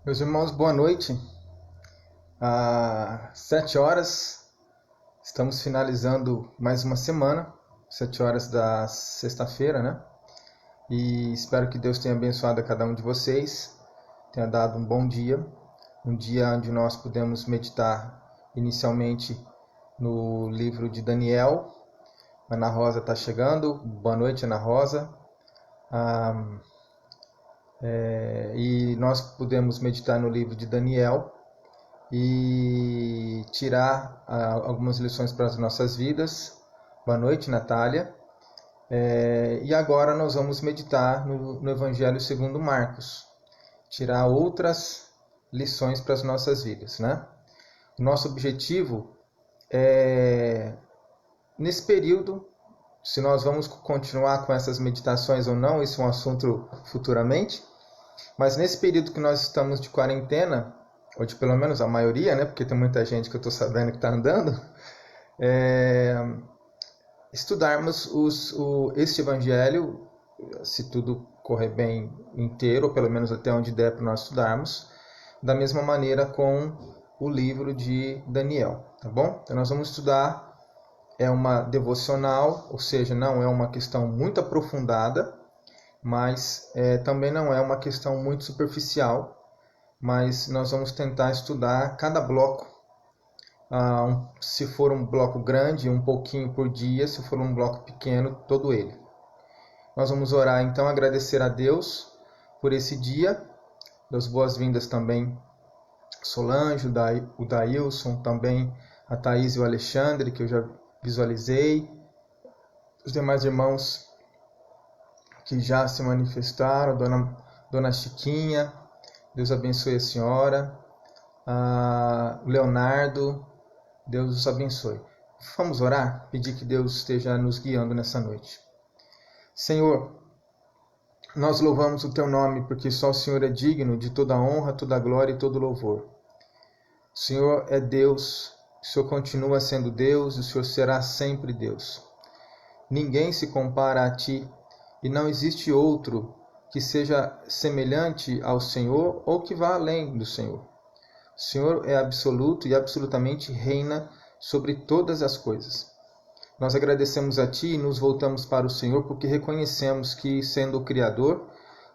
Meus irmãos, boa noite. Às 7 horas, estamos finalizando mais uma semana, 7 horas da sexta-feira, né? E espero que Deus tenha abençoado a cada um de vocês, tenha dado um bom dia, um dia onde nós pudemos meditar inicialmente no livro de Daniel. A Ana Rosa está chegando, boa noite, Ana Rosa. E nós pudemos meditar no livro de Daniel e tirar algumas lições para as nossas vidas. Boa noite, Natália. E agora nós vamos meditar no Evangelho segundo Marcos, tirar outras lições para as nossas vidas, né? O nosso objetivo é, nesse período, se nós vamos continuar com essas meditações ou não, isso é um assunto futuramente, mas nesse período que nós estamos de quarentena, ou de pelo menos a maioria, né, porque tem muita gente que eu estou sabendo que está andando, estudarmos este evangelho, se tudo correr bem inteiro, ou pelo menos até onde der para nós estudarmos, da mesma maneira com o livro de Daniel, tá bom? Então nós vamos estudar, é uma devocional, ou seja, não é uma questão muito aprofundada, mas também não é uma questão muito superficial, mas nós vamos tentar estudar cada bloco. Se for um bloco grande, um pouquinho por dia; se for um bloco pequeno, todo ele. Nós vamos orar então, agradecer a Deus por esse dia, das boas-vindas também Solange, o Dailson, também a Thaís e o Alexandre, que eu já visualizei, os demais irmãos que já se manifestaram, Dona Chiquinha, Deus abençoe a senhora, Leonardo, Deus os abençoe. Vamos orar, pedir que Deus esteja nos guiando nessa noite. Senhor, nós louvamos o Teu nome, porque só o Senhor é digno de toda honra, toda glória e todo louvor. O Senhor é Deus, o Senhor continua sendo Deus, o Senhor será sempre Deus. Ninguém se compara a Ti, e não existe outro que seja semelhante ao Senhor ou que vá além do Senhor. O Senhor é absoluto e absolutamente reina sobre todas as coisas. Nós agradecemos a Ti e nos voltamos para o Senhor porque reconhecemos que, sendo o Criador,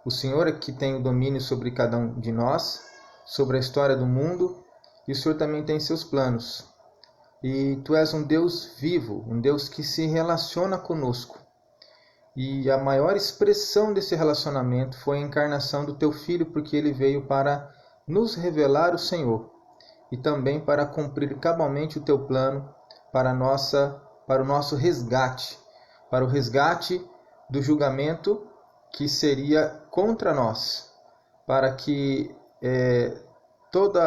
o Senhor é que tem o domínio sobre cada um de nós, sobre a história do mundo, e o Senhor também tem seus planos. E Tu és um Deus vivo, um Deus que se relaciona conosco. E a maior expressão desse relacionamento foi a encarnação do Teu Filho, porque Ele veio para nos revelar o Senhor e também para cumprir cabalmente o Teu plano para o nosso resgate, para o resgate do julgamento que seria contra nós, para que tudo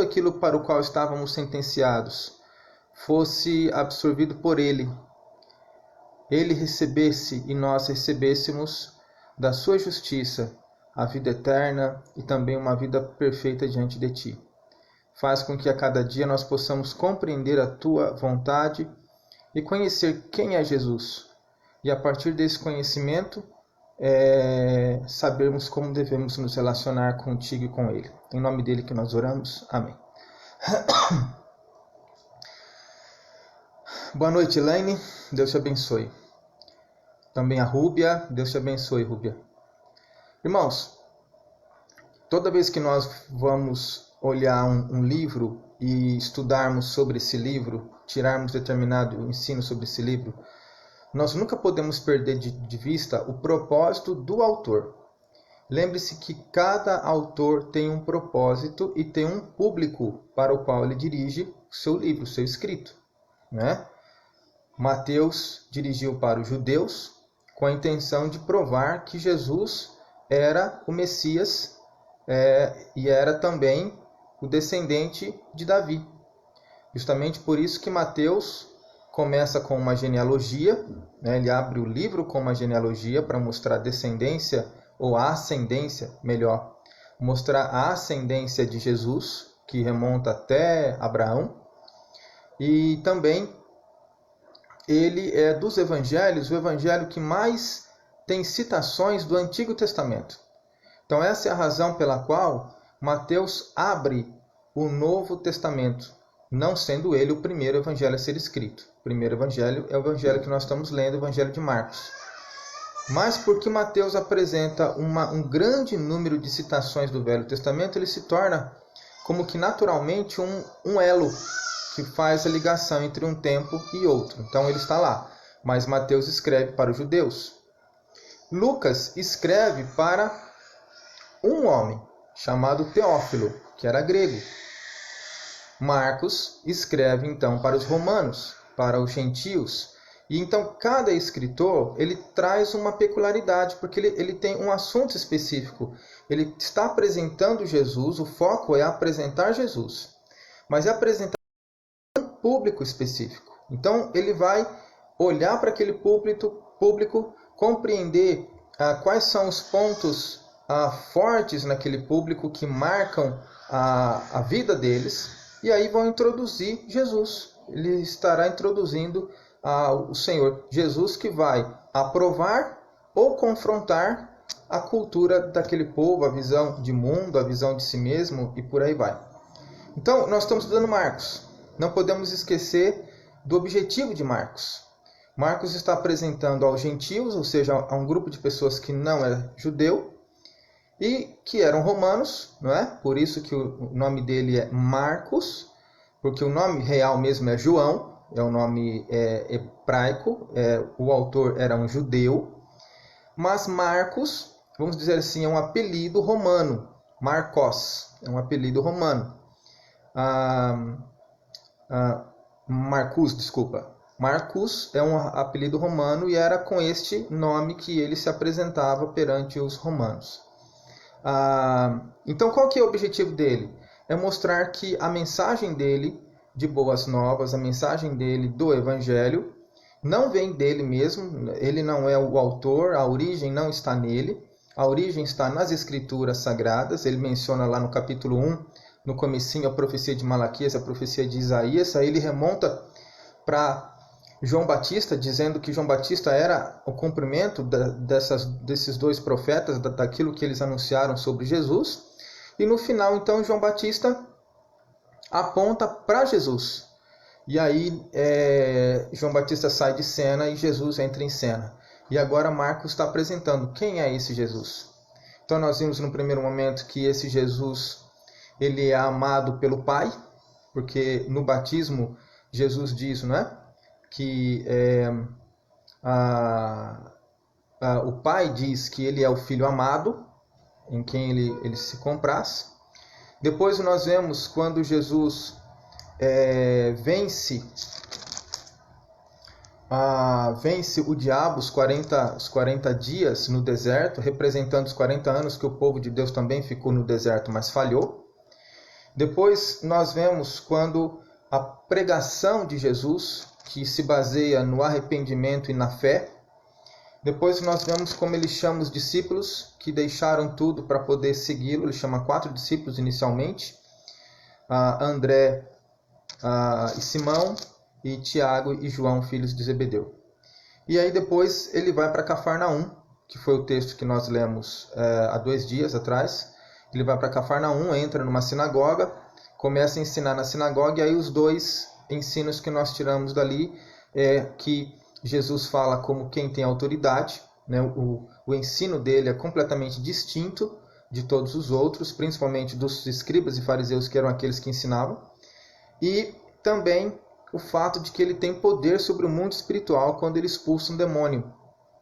aquilo para o qual estávamos sentenciados fosse absorvido por Ele recebesse e nós recebêssemos da sua justiça a vida eterna e também uma vida perfeita diante de Ti. Faz com que a cada dia nós possamos compreender a Tua vontade e conhecer quem é Jesus. E a partir desse conhecimento, sabermos como devemos nos relacionar contigo e com Ele. Em nome dele que nós oramos. Amém. Boa noite, Elaine. Deus te abençoe. Também a Rúbia. Deus te abençoe, Rúbia. Irmãos, toda vez que nós vamos olhar um livro e estudarmos sobre esse livro, tirarmos determinado ensino sobre esse livro, nós nunca podemos perder de vista o propósito do autor. Lembre-se que cada autor tem um propósito e tem um público para o qual ele dirige o seu livro, o seu escrito, né? Mateus dirigiu para os judeus com a intenção de provar que Jesus era o Messias e era também o descendente de Davi. Justamente por isso que Mateus começa com uma genealogia, né? Ele abre o livro com uma genealogia para mostrar a descendência, ou a ascendência, melhor, mostrar a ascendência de Jesus, que remonta até Abraão. E também ele é dos evangelhos o evangelho que mais tem citações do Antigo Testamento. Então essa é a razão pela qual Mateus abre o Novo Testamento, não sendo ele o primeiro evangelho a ser escrito. O primeiro evangelho é o evangelho que nós estamos lendo, o evangelho de Marcos. Mas porque Mateus apresenta um grande número de citações do Velho Testamento, ele se torna como que naturalmente um elo que faz a ligação entre um tempo e outro. Então ele está lá, mas Mateus escreve para os judeus. Lucas escreve para um homem chamado Teófilo, que era grego. Marcos escreve então para os romanos, para os gentios. E então cada escritor ele traz uma peculiaridade, porque ele tem um assunto específico. Ele está apresentando Jesus, o foco é apresentar Jesus, mas é apresentar um público específico. Então ele vai olhar para aquele público, compreender quais são os pontos fortes naquele público que marcam a vida deles, e aí vão introduzir Jesus. Ele estará introduzindo o Senhor Jesus, que vai aprovar ou confrontar a cultura daquele povo, a visão de mundo, a visão de si mesmo e por aí vai. Então, nós estamos estudando Marcos. Não podemos esquecer do objetivo de Marcos. Marcos está apresentando aos gentios, ou seja, a um grupo de pessoas que não é judeu e que eram romanos, não é? Por isso que o nome dele é Marcos, porque o nome real mesmo é João. É um nome hebraico, o autor era um judeu, mas Marcos, vamos dizer assim, é um apelido romano. Marcos é um apelido romano. Marcos é um apelido romano e era com este nome que ele se apresentava perante os romanos. Então, qual que é o objetivo dele? É mostrar que a mensagem dele de boas novas, a mensagem dele do Evangelho, não vem dele mesmo, ele não é o autor, a origem não está nele, a origem está nas Escrituras Sagradas. Ele menciona lá no capítulo 1, no comecinho, a profecia de Malaquias, a profecia de Isaías, aí ele remonta para João Batista, dizendo que João Batista era o cumprimento desses dois profetas, daquilo que eles anunciaram sobre Jesus, e no final, então, João Batista aponta para Jesus. E aí João Batista sai de cena e Jesus entra em cena. E agora Marcos está apresentando quem é esse Jesus. Então nós vimos no primeiro momento que esse Jesus ele é amado pelo Pai, porque no batismo Jesus diz, não é? Que o Pai diz que ele é o Filho amado, em quem ele se compraz. Depois nós vemos quando Jesus vence o diabo os 40 dias no deserto, representando os 40 anos que o povo de Deus também ficou no deserto, mas falhou. Depois nós vemos quando a pregação de Jesus, que se baseia no arrependimento e na fé. Depois nós vemos como ele chama os discípulos que deixaram tudo para poder segui-lo. Ele chama 4 discípulos inicialmente, André e Simão, e Tiago e João, filhos de Zebedeu. E aí depois ele vai para Cafarnaum, que foi o texto que nós lemos há 2 dias atrás. Ele vai para Cafarnaum, entra numa sinagoga, começa a ensinar na sinagoga, e aí os 2 ensinos que nós tiramos dali é que Jesus fala como quem tem autoridade, né? O ensino dele é completamente distinto de todos os outros, principalmente dos escribas e fariseus, que eram aqueles que ensinavam. E também o fato de que ele tem poder sobre o mundo espiritual quando ele expulsa um demônio.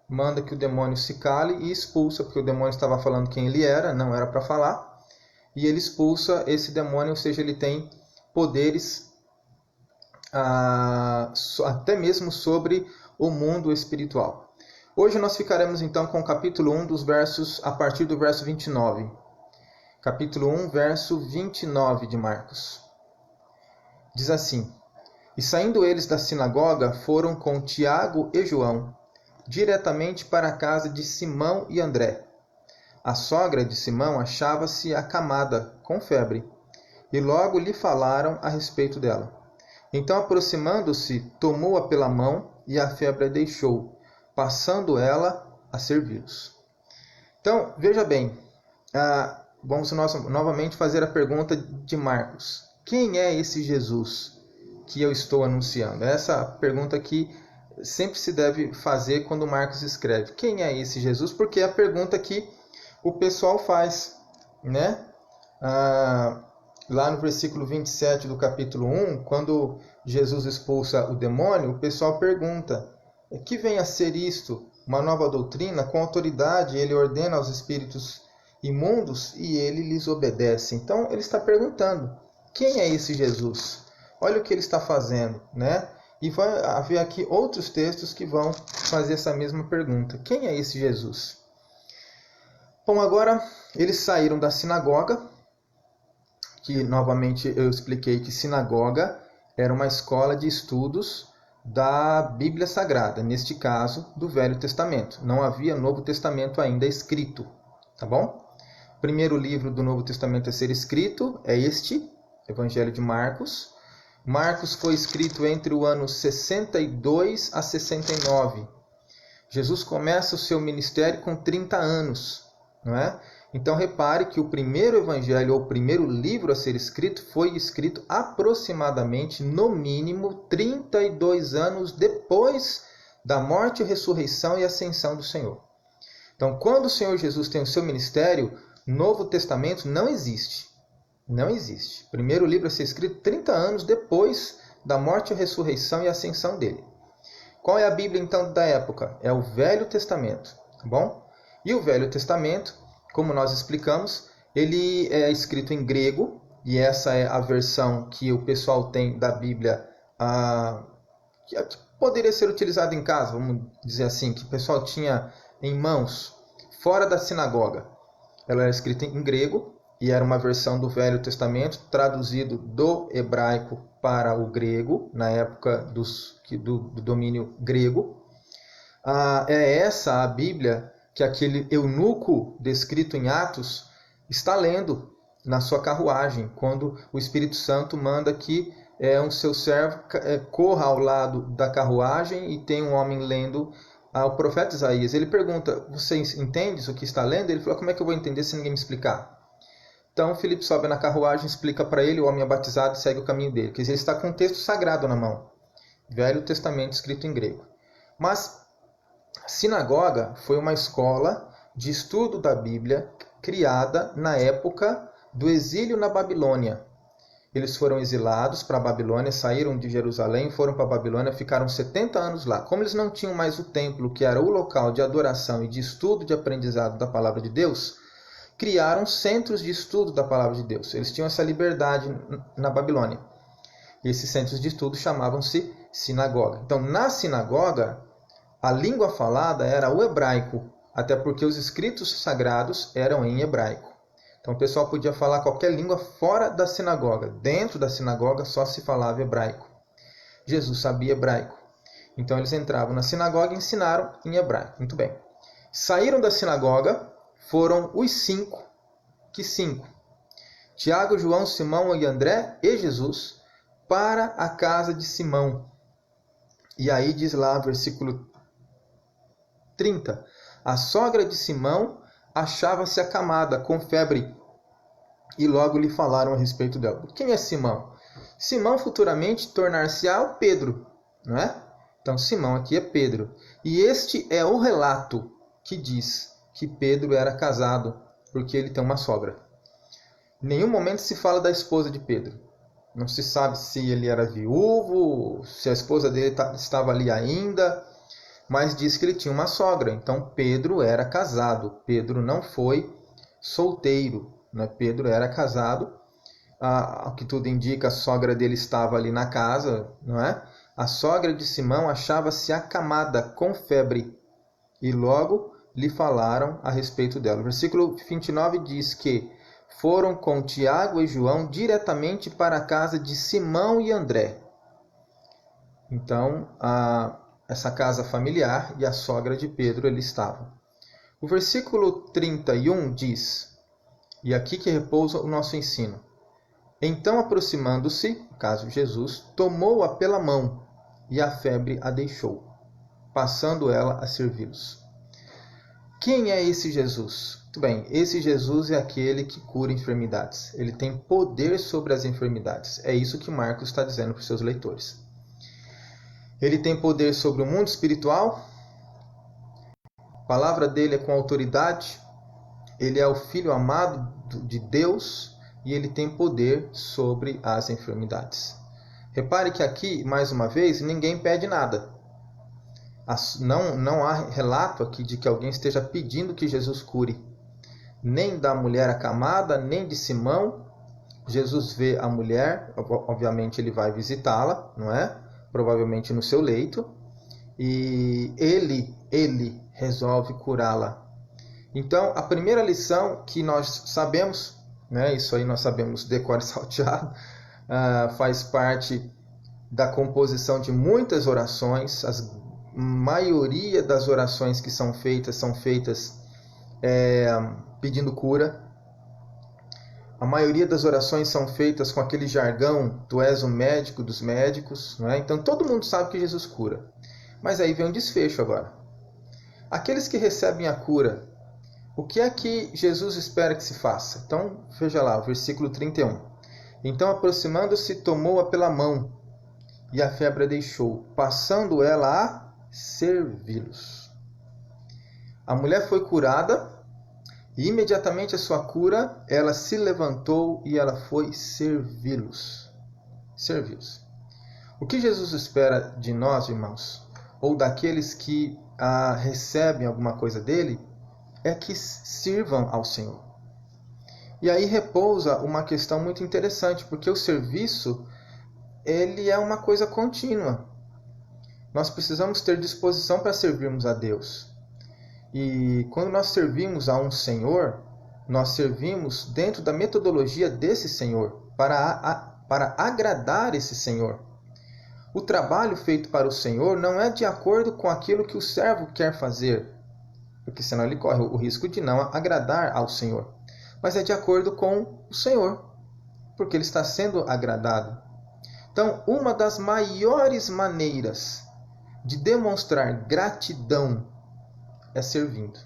Manda que o demônio se cale e expulsa, porque o demônio estava falando quem ele era, não era para falar. E ele expulsa esse demônio, ou seja, ele tem poderes até mesmo sobre o mundo espiritual. Hoje nós ficaremos então com o capítulo 1 dos versos, a partir do verso 29. Capítulo 1, verso 29 de Marcos. Diz assim: E saindo eles da sinagoga, foram com Tiago e João, diretamente para a casa de Simão e André. A sogra de Simão achava-se acamada, com febre, e logo lhe falaram a respeito dela. Então, aproximando-se, tomou-a pela mão, e a febre a deixou. Passando ela a servi-los. Então, veja bem, vamos novamente fazer a pergunta de Marcos. Quem é esse Jesus que eu estou anunciando? Essa pergunta que sempre se deve fazer quando Marcos escreve. Quem é esse Jesus? Porque é a pergunta que o pessoal faz, né? Lá no versículo 27 do capítulo 1, quando Jesus expulsa o demônio, o pessoal pergunta: que vem a ser isto? Uma nova doutrina? Com autoridade ele ordena aos espíritos imundos e ele lhes obedece. Então ele está perguntando: quem é esse Jesus? Olha o que ele está fazendo, né? E vai haver aqui outros textos que vão fazer essa mesma pergunta: quem é esse Jesus? Bom, agora eles saíram da sinagoga, que novamente eu expliquei que sinagoga era uma escola de estudos da Bíblia Sagrada, neste caso do Velho Testamento. Não havia Novo Testamento ainda escrito, tá bom? O primeiro livro do Novo Testamento a ser escrito é este, Evangelho de Marcos. Marcos foi escrito entre o ano 62 a 69. Jesus começa o seu ministério com 30 anos, não é? Então repare que o primeiro evangelho, ou o primeiro livro a ser escrito, foi escrito aproximadamente, no mínimo, 32 anos depois da morte, ressurreição e ascensão do Senhor. Então, quando o Senhor Jesus tem o seu ministério, Novo Testamento não existe. Não existe. O primeiro livro a ser escrito 30 anos depois da morte, ressurreição e ascensão dele. Qual é a Bíblia, então, da época? É o Velho Testamento, tá bom? E o Velho Testamento, como nós explicamos, ele é escrito em grego, e essa é a versão que o pessoal tem da Bíblia, que poderia ser utilizada em casa, vamos dizer assim, que o pessoal tinha em mãos, fora da sinagoga. Ela era escrita em grego, e era uma versão do Velho Testamento, traduzido do hebraico para o grego, na época do domínio grego. É essa a Bíblia que aquele eunuco descrito em Atos está lendo na sua carruagem, quando o Espírito Santo manda que um seu servo corra ao lado da carruagem e tem um homem lendo o profeta Isaías. Ele pergunta: você entende o que está lendo? Ele fala: como é que eu vou entender se ninguém me explicar? Então Filipe sobe na carruagem, explica para ele, o homem é batizado e segue o caminho dele. Quer dizer, ele está com um texto sagrado na mão, Velho Testamento escrito em grego. Mas sinagoga foi uma escola de estudo da Bíblia criada na época do exílio na Babilônia. Eles foram exilados para a Babilônia, saíram de Jerusalém, foram para a Babilônia, ficaram 70 anos lá. Como eles não tinham mais o templo, que era o local de adoração e de estudo, de aprendizado da palavra de Deus, criaram centros de estudo da palavra de Deus. Eles tinham essa liberdade na Babilônia. E esses centros de estudo chamavam-se sinagoga. Então, na sinagoga, a língua falada era o hebraico, até porque os escritos sagrados eram em hebraico. Então o pessoal podia falar qualquer língua fora da sinagoga. Dentro da sinagoga só se falava hebraico. Jesus sabia hebraico. Então eles entravam na sinagoga e ensinaram em hebraico. Muito bem. Saíram da sinagoga, foram os cinco. Que cinco? Tiago, João, Simão e André e Jesus para a casa de Simão. E aí diz lá, versículo 30. A sogra de Simão achava-se acamada, com febre, e logo lhe falaram a respeito dela. Quem é Simão? Simão futuramente tornar-se-á o Pedro, não é? Então Simão aqui é Pedro. E este é o relato que diz que Pedro era casado, porque ele tem uma sogra. Em nenhum momento se fala da esposa de Pedro. Não se sabe se ele era viúvo, se a esposa dele estava ali ainda, mas diz que ele tinha uma sogra. Então Pedro era casado. Pedro não foi solteiro, né? Pedro era casado. Ao que tudo indica, a sogra dele estava ali na casa, não é? A sogra de Simão achava-se acamada, com febre, e logo lhe falaram a respeito dela. O versículo 29 diz que foram com Tiago e João diretamente para a casa de Simão e André. Então, essa casa familiar e a sogra de Pedro ali estavam. O versículo 31 diz, e aqui que repousa o nosso ensino: então, aproximando-se, no caso Jesus, tomou-a pela mão, e a febre a deixou, passando ela a servi-los. Quem é esse Jesus? Muito bem, esse Jesus é aquele que cura enfermidades. Ele tem poder sobre as enfermidades. É isso que Marcos está dizendo para os seus leitores. Ele tem poder sobre o mundo espiritual. A palavra dele é com autoridade. Ele é o Filho amado de Deus e ele tem poder sobre as enfermidades. Repare que aqui, mais uma vez, ninguém pede nada. Não há relato aqui de que alguém esteja pedindo que Jesus cure. Nem da mulher acamada, nem de Simão. Jesus vê a mulher, obviamente ele vai visitá-la, não é? Provavelmente no seu leito. E ele resolve curá-la. Então, a primeira lição que nós sabemos, né? Isso aí nós sabemos de cor salteado, faz parte da composição de muitas orações. A maioria das orações que são feitas pedindo cura. A maioria das orações são feitas com aquele jargão, tu és o médico dos médicos, não é? Então todo mundo sabe que Jesus cura. Mas aí vem um desfecho agora. Aqueles que recebem a cura, o que é que Jesus espera que se faça? Então veja lá, o versículo 31. Então aproximando-se, tomou-a pela mão, e a febre a deixou, passando ela a servi-los. A mulher foi curada, e imediatamente a sua cura, ela se levantou e ela foi servi-los. Servi-los. O que Jesus espera de nós, irmãos, ou daqueles que recebem alguma coisa dele, é que sirvam ao Senhor. E aí repousa uma questão muito interessante, porque o serviço, ele é uma coisa contínua. Nós precisamos ter disposição para servirmos a Deus. E quando nós servimos a um Senhor, nós servimos dentro da metodologia desse Senhor, para agradar esse Senhor. O trabalho feito para o Senhor não é de acordo com aquilo que o servo quer fazer, porque senão ele corre o risco de não agradar ao Senhor. Mas é de acordo com o Senhor, porque ele está sendo agradado. Então, uma das maiores maneiras de demonstrar gratidão é servindo.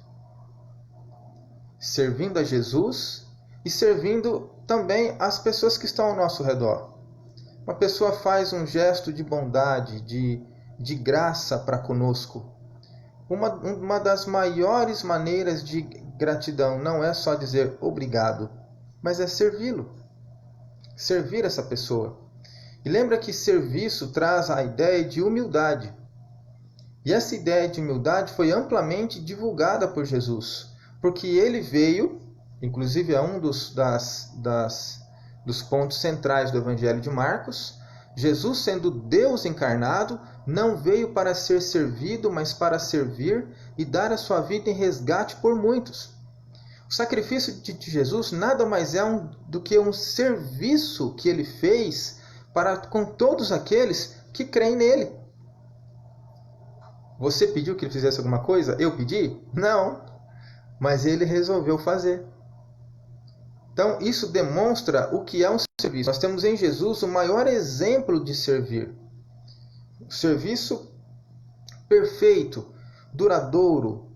Servindo a Jesus e servindo também as pessoas que estão ao nosso redor. Uma pessoa faz um gesto de bondade, de graça para conosco. Uma das maiores maneiras de gratidão não é só dizer obrigado, mas é servi-lo. Servir essa pessoa. E lembra que serviço traz a ideia de humildade. E essa ideia de humildade foi amplamente divulgada por Jesus, porque ele veio, inclusive é um dos pontos centrais do Evangelho de Marcos, Jesus, sendo Deus encarnado, não veio para ser servido, mas para servir e dar a sua vida em resgate por muitos. O sacrifício de Jesus nada mais é do que um serviço que ele fez para com todos aqueles que creem nele. Você pediu que ele fizesse alguma coisa? Eu pedi? Não. Mas ele resolveu fazer. Então, isso demonstra o que é um serviço. Nós temos em Jesus o maior exemplo de servir. O serviço perfeito, duradouro,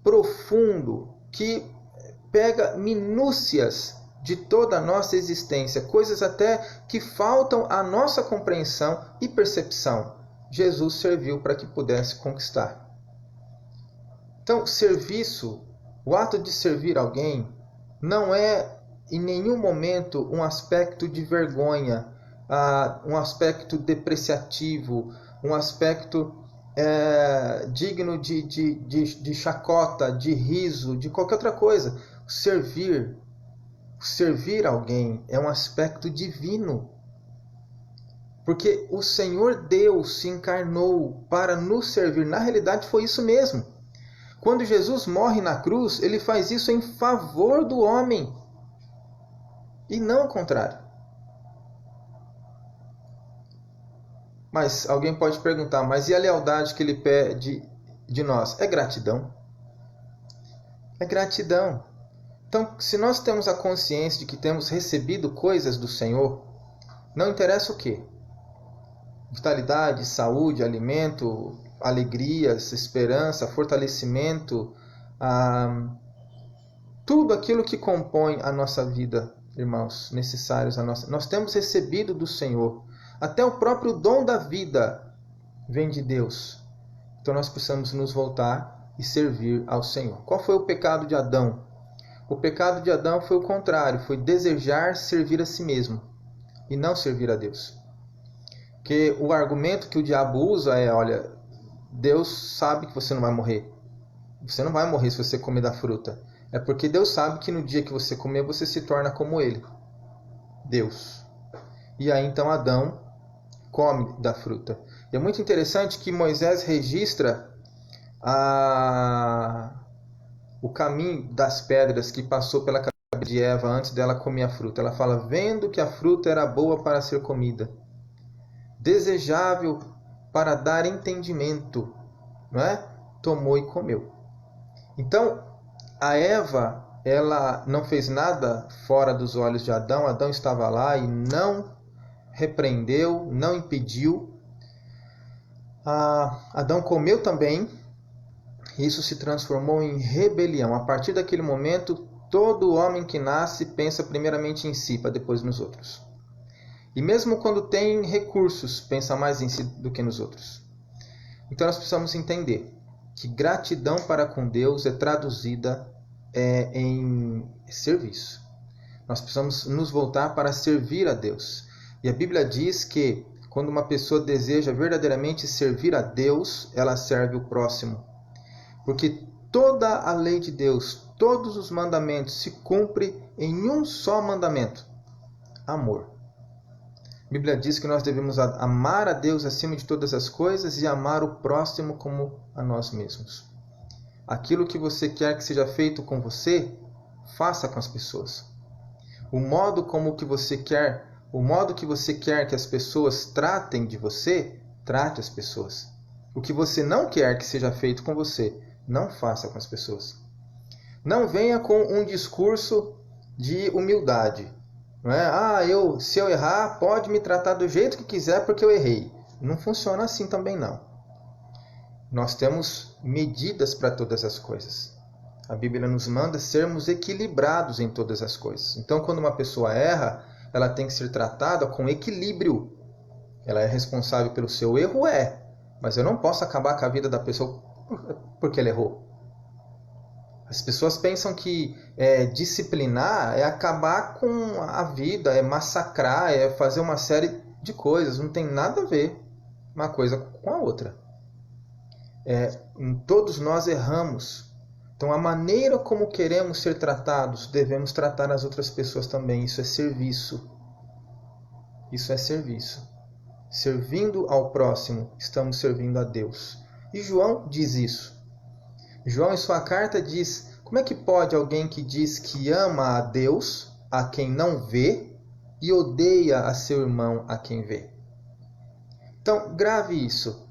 profundo, que pega minúcias de toda a nossa existência, coisas até que faltam à nossa compreensão e percepção. Jesus serviu para que pudesse conquistar. Então, serviço, o ato de servir alguém, não é em nenhum momento um aspecto de vergonha, um aspecto depreciativo, um aspecto digno de chacota, de riso, de qualquer outra coisa. Servir alguém é um aspecto divino. Porque o Senhor Deus se encarnou para nos servir. Na realidade foi isso mesmo. Quando Jesus morre na cruz, ele faz isso em favor do homem. E não o contrário. Mas alguém pode perguntar, mas e a lealdade que ele pede de nós? É gratidão. É gratidão. Então, se nós temos a consciência de que temos recebido coisas do Senhor, não interessa o quê? Vitalidade, saúde, alimento, alegrias, esperança, fortalecimento, tudo aquilo que compõe a nossa vida, irmãos, necessários a nossa. Nós temos recebido do Senhor. Até o próprio dom da vida vem de Deus. Então nós precisamos nos voltar e servir ao Senhor. Qual foi o pecado de Adão? O pecado de Adão foi o contrário, foi desejar servir a si mesmo e não servir a Deus. Porque o argumento que o diabo usa é, olha, Deus sabe que você não vai morrer. Você não vai morrer se você comer da fruta. É porque Deus sabe que no dia que você comer, você se torna como Ele, Deus. E aí então Adão come da fruta. E é muito interessante que Moisés registra o caminho das pedras que passou pela cabeça de Eva antes dela comer a fruta. Ela fala, vendo que a fruta era boa para ser comida, desejável para dar entendimento, não é? Tomou e comeu. Então, a Eva, ela não fez nada fora dos olhos de Adão. Adão estava lá e não repreendeu, não impediu. Adão comeu também. Isso se transformou em rebelião. A partir daquele momento, todo homem que nasce pensa primeiramente em si, para depois nos outros. E mesmo quando tem recursos, pensa mais em si do que nos outros. Então nós precisamos entender que gratidão para com Deus é traduzida em serviço. Nós precisamos nos voltar para servir a Deus. E a Bíblia diz que quando uma pessoa deseja verdadeiramente servir a Deus, ela serve o próximo. Porque toda a lei de Deus, todos os mandamentos se cumprem em um só mandamento: amor. A Bíblia diz que nós devemos amar a Deus acima de todas as coisas e amar o próximo como a nós mesmos. Aquilo que você quer que seja feito com você, faça com as pessoas. O modo que você quer que as pessoas tratem de você, trate as pessoas. O que você não quer que seja feito com você, não faça com as pessoas. Não venha com um discurso de humildade. Não é? Se eu errar, pode me tratar do jeito que quiser porque eu errei. Não funciona assim também não. Nós temos medidas para todas as coisas. A Bíblia nos manda sermos equilibrados em todas as coisas. Então, quando uma pessoa erra, ela tem que ser tratada com equilíbrio. Ela é responsável pelo seu erro, mas eu não posso acabar com a vida da pessoa porque ela errou. As pessoas pensam que disciplinar é acabar com a vida, é massacrar, é fazer uma série de coisas. Não tem nada a ver uma coisa com a outra. Todos nós erramos. Então, a maneira como queremos ser tratados, devemos tratar as outras pessoas também. Isso é serviço. Isso é serviço. Servindo ao próximo, estamos servindo a Deus. E João diz isso. João, em sua carta, diz: como é que pode alguém que diz que ama a Deus, a quem não vê, e odeia a seu irmão, a quem vê? Então, grave isso.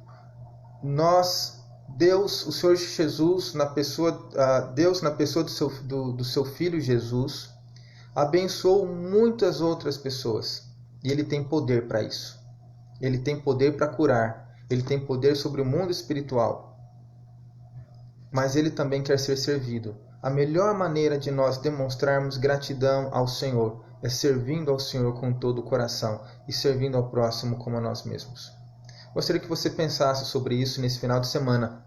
Deus, o Senhor Jesus, Deus na pessoa do seu Filho Jesus, abençoou muitas outras pessoas. E Ele tem poder para isso. Ele tem poder para curar. Ele tem poder sobre o mundo espiritual. Mas Ele também quer ser servido. A melhor maneira de nós demonstrarmos gratidão ao Senhor é servindo ao Senhor com todo o coração e servindo ao próximo como a nós mesmos. Gostaria que você pensasse sobre isso nesse final de semana.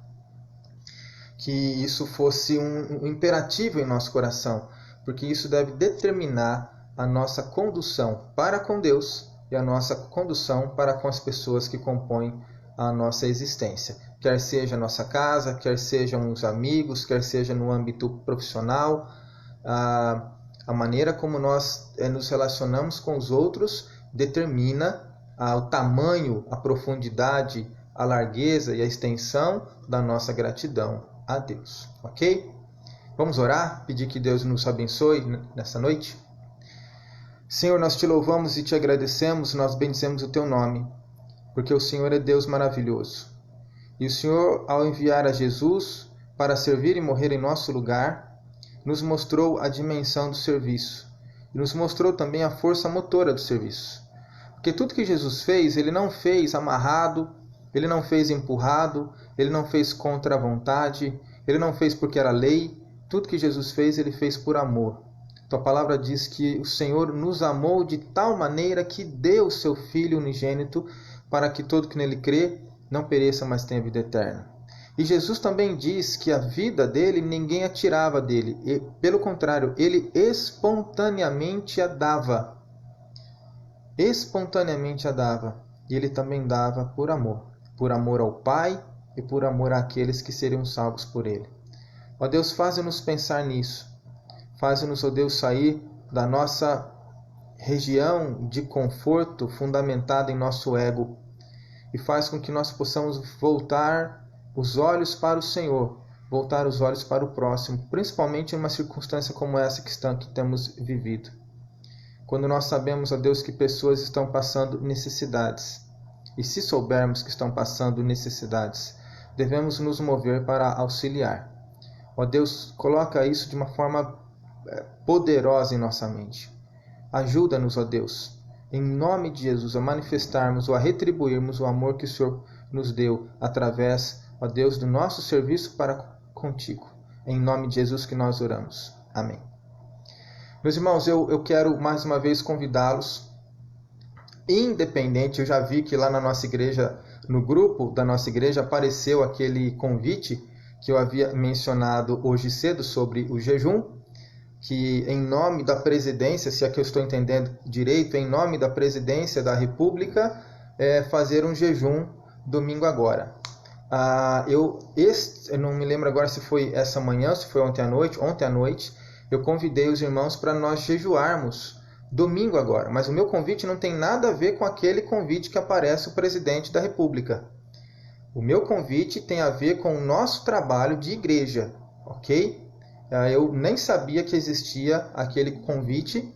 Que isso fosse um imperativo em nosso coração, porque isso deve determinar a nossa condução para com Deus e a nossa condução para com as pessoas que compõem a nossa existência. Quer seja a nossa casa, quer sejam os amigos, quer seja no âmbito profissional, a maneira como nós nos relacionamos com os outros determina o tamanho, a profundidade, a largueza e a extensão da nossa gratidão a Deus. Ok? Vamos orar, pedir que Deus nos abençoe nessa noite? Senhor, nós te louvamos e te agradecemos, nós bendizemos o teu nome, porque o Senhor é Deus maravilhoso. E o Senhor, ao enviar a Jesus para servir e morrer em nosso lugar, nos mostrou a dimensão do serviço e nos mostrou também a força motora do serviço. Porque tudo que Jesus fez, Ele não fez amarrado, Ele não fez empurrado, Ele não fez contra a vontade, Ele não fez porque era lei. Tudo que Jesus fez, ele fez por amor. Tua palavra diz que o Senhor nos amou de tal maneira que deu o seu Filho unigênito para que todo que nele crê não pereça, mas tenha vida eterna. E Jesus também diz que a vida dele ninguém a tirava dele. E, pelo contrário, ele espontaneamente a dava. Espontaneamente a dava. E ele também dava por amor. Por amor ao Pai e por amor àqueles que seriam salvos por ele. Ó Deus, faze-nos pensar nisso. Faze-nos, ó Deus, sair da nossa região de conforto fundamentada em nosso ego e faz com que nós possamos voltar os olhos para o Senhor, voltar os olhos para o próximo, principalmente em uma circunstância como essa que temos vivido. Quando nós sabemos, ó Deus, que pessoas estão passando necessidades, e se soubermos que estão passando necessidades, devemos nos mover para auxiliar. Ó Deus, coloca isso de uma forma poderosa em nossa mente. Ajuda-nos, ó Deus, em nome de Jesus, a manifestarmos ou a retribuirmos o amor que o Senhor nos deu através, ó Deus, do nosso serviço para contigo. Em nome de Jesus que nós oramos. Amém. Meus irmãos, eu quero mais uma vez convidá-los, independente, eu já vi que lá na nossa igreja, no grupo da nossa igreja, apareceu aquele convite que eu havia mencionado hoje cedo sobre o jejum, que em nome da presidência, se é que eu estou entendendo direito, em nome da presidência da República, fazer um jejum domingo agora. Eu não me lembro agora se foi essa manhã, se foi ontem à noite, eu convidei os irmãos para nós jejuarmos domingo agora, mas o meu convite não tem nada a ver com aquele convite que aparece o presidente da República. O meu convite tem a ver com o nosso trabalho de igreja, ok? Eu nem sabia que existia aquele convite.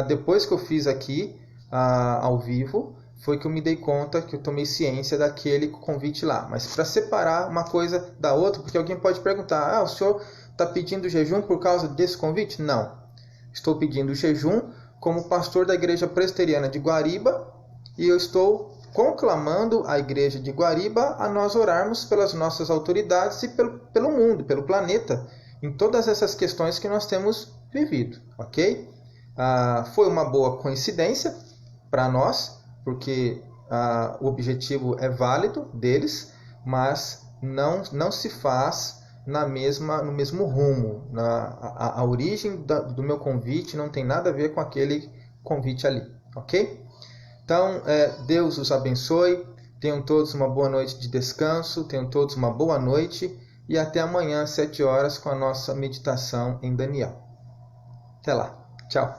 Depois que eu fiz aqui ao vivo, foi que eu me dei conta, que eu tomei ciência daquele convite lá. Mas para separar uma coisa da outra, porque alguém pode perguntar, o senhor está pedindo jejum por causa desse convite? Não. Estou pedindo jejum como pastor da Igreja Presbiteriana de Guariba e eu estou conclamando a Igreja de Guariba a nós orarmos pelas nossas autoridades e pelo mundo, pelo planeta, em todas essas questões que nós temos vivido, ok? Foi uma boa coincidência para nós, porque o objetivo é válido deles, mas não se faz no mesmo rumo. A origem do meu convite não tem nada a ver com aquele convite ali, ok? Então, Deus os abençoe, tenham todos uma boa noite de descanso, tenham todos uma boa noite, e até amanhã às 7 horas com a nossa meditação em Daniel. Até lá. Tchau.